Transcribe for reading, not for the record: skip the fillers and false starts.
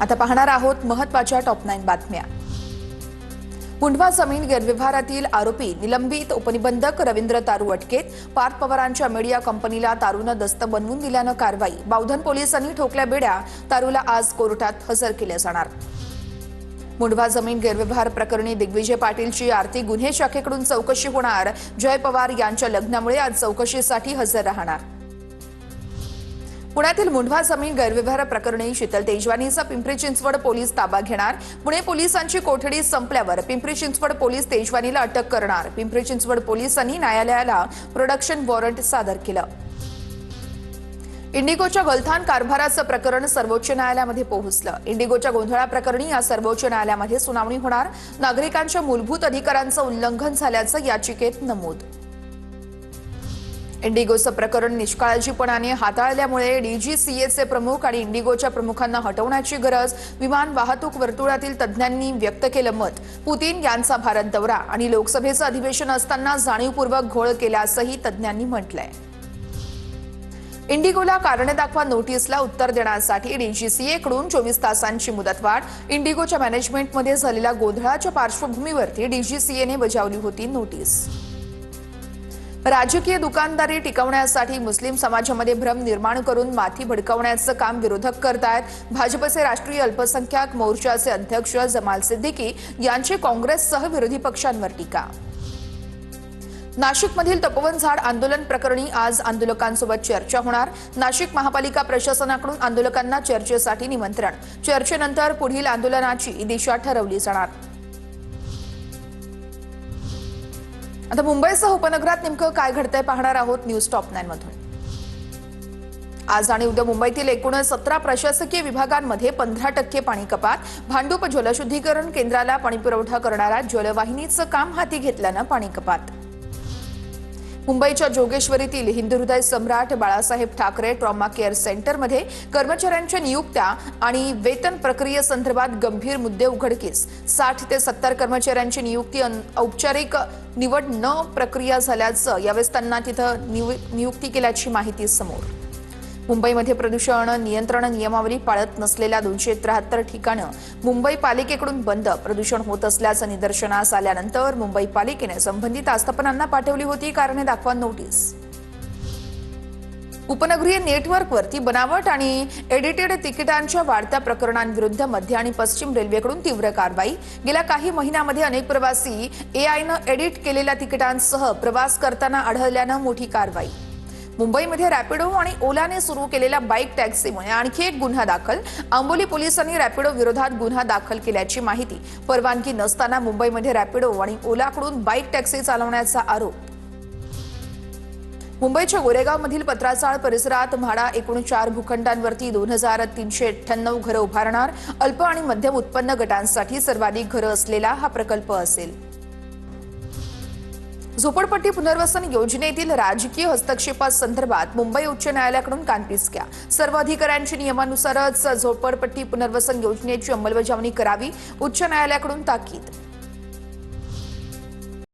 आता पाहणार आहोत महत्त्वाच्या टॉप 9 बातम्या। मुंढवा जमीन गैरव्यवहारातील आरोपी निलंबित उपनिबंधक रवींद्र तारू अटकेत। पार्थ पवारांच्या मीडिया कंपनीला तारूनं दस्त बनवून दिल्यानं कारवाई। बावधन पोलिसांनी ठोकल्या बेड्या। तारूला आज कोर्टात हजर केले जाणार। मुंढवा जमीन गैरव्यवहार प्रकरणी दिग्विजय पाटीलची आर्थिक गुन्हे शाखेकडून चौकशी होणार। जय पवार यांच्या लग्नामुळे आज चौकशीसाठी हजर राहणार। पुण्यातील मुंढवा जमीन गैरव्यवहार प्रकरणी शीतल तेजवानीचा पिंपरी चिंचवड पोलीस ताबा घेणार। पुणे पोलिसांची कोठडी संपल्यावर पिंपरी चिंचवड पोलीस तेजवानीला अटक करणार। पिंपरी चिंचवड पोलिसांनी न्यायालयाला प्रोडक्शन वॉरंट सादर केलं। इंडिगोच्या गलथान कारभाराचं प्रकरण सर्वोच्च न्यायालयामध्ये पोहोचलं। इंडिगोच्या गोंधळाप्रकरणी आज सर्वोच्च न्यायालयामध्ये सुनावणी होणार। नागरिकांच्या मूलभूत अधिकारांचं उल्लंघन झाल्याचं याचिकेत नमूद। इंडिगोचं प्रकरण निष्काळजीपणाने हाताळल्यामुळे डीजीसीएचे प्रमुख आणि इंडिगोच्या प्रमुखांना हटवण्याची गरज विमान वाहतूक वर्तुळातील तज्ज्ञांनी व्यक्त केलं मत। पुतीन यांचा भारत दौरा आणि लोकसभेचं अधिवेशन असताना जाणीवपूर्वक घोळ केल्याचंही तज्ज्ञांनी म्हटलंय। इंडिगोला कारणे दाखवा नोटीसला उत्तर देण्यासाठी डीजीसीएकडून 24 तासांची मुदतवाढ। इंडिगोच्या मॅनेजमेंटमध्ये झालेल्या गोंधळाच्या पार्श्वभूमीवरती डीजीसीएने बजावली होती नोटीस। राजकीय दुकानदारी टिकवण्यासाठी मुस्लिम समाजामध्ये भ्रम निर्माण करून माथी भडकवण्याचं काम विरोधक करतायत। भाजपचे राष्ट्रीय अल्पसंख्याक मोर्चाचे अध्यक्ष जमाल सिद्दीकी यांची काँग्रेससह विरोधी पक्षांवर टीका। नाशिकमधील तपोवन झाड आंदोलन प्रकरणी आज आंदोलकांसोबत चर्चा होणार। नाशिक महापालिका प्रशासनाकडून आंदोलकांना चर्चेसाठी निमंत्रण। चर्चेनंतर पुढील आंदोलनाची दिशा ठरवली जाणार। आता मुंबईसह उपनगरात नेमकं काय घडतंय पाहणार आहोत न्यूज टॉप 9 मधून। आज आणि उद्या मुंबईतील एकूण 17 प्रशासकीय विभागांमध्ये 15% पाणी कपात। भांडूप जलशुद्धीकरण केंद्राला पाणीपुरवठा करणाऱ्या जलवाहिनीचं काम हाती घेतल्यानं पाणी कपात। मुंबईच्या जोगेश्वरीतील हिंदू हृदय सम्राट बाळासाहेब ठाकरे ट्रॉमा केअर सेंटरमध्ये कर्मचाऱ्यांच्या नियुक्त्या आणि वेतन प्रक्रियेसंदर्भात गंभीर मुद्दे उघडकीस। 60 ते 70 कर्मचाऱ्यांची नियुक्ती औपचारिक निवड न प्रक्रिया झाल्याचं यावेळेस त्यांना तिथं नियुक्ती केल्याची माहिती समोर। मुंबईमध्ये प्रदूषण नियंत्रण नियमावली पाळत नसलेल्या 273 ठिकाणं मुंबई पालिकेकडून बंद। प्रदूषण होत असल्याचं निदर्शनास आल्यानंतर मुंबई पालिकेने संबंधित आस्थापनांना पाठवली होती कारणे दाखवा नोटीस। उपनगरीय नेटवर्कवरती बनावट आणि एडिटेड तिकिटांच्या वाढत्या प्रकरणांविरुद्ध मध्य आणि पश्चिम रेल्वेकडून तीव्र कारवाई। गेल्या काही महिन्यांमध्ये अनेक प्रवासी एआयनं एडिट केलेल्या तिकिटांसह प्रवास करताना आढळल्यानं मोठी कारवाई। मुंबईमध्ये रॅपिडो आणि ओलाने सुरू केलेल्या बाईक टॅक्सीमुळे आणखी एक गुन्हा दाखल। आंबोली पोलिसांनी रॅपिडो विरोधात गुन्हा दाखल केल्याची माहिती। परवानगी नसताना मुंबईमध्ये रॅपिडो आणि ओलाकडून बाईक टॅक्सी चालवण्याचा आरोप। मुंबईच्या गोरेगावमधील पत्राचाळ परिसरात म्हाडा एकूण 4 भूखंडांवरती 2398 घरं उभारणार। अल्प आणि मध्यम उत्पन्न गटांसाठी सर्वाधिक घरं असलेला हा प्रकल्प असेल। झोपडपट्टी पुनर्वसन योजनेतील राजकीय हस्तक्षेपासंदर्भात मुंबई उच्च न्यायालयाकडून कानपिचक्या। सर्व अधिकाऱ्यांची नियमानुसारच झोपडपट्टी पुनर्वसन योजनेची अंमलबजावणी करावी। उच्च न्यायालयाकडून ताकीद।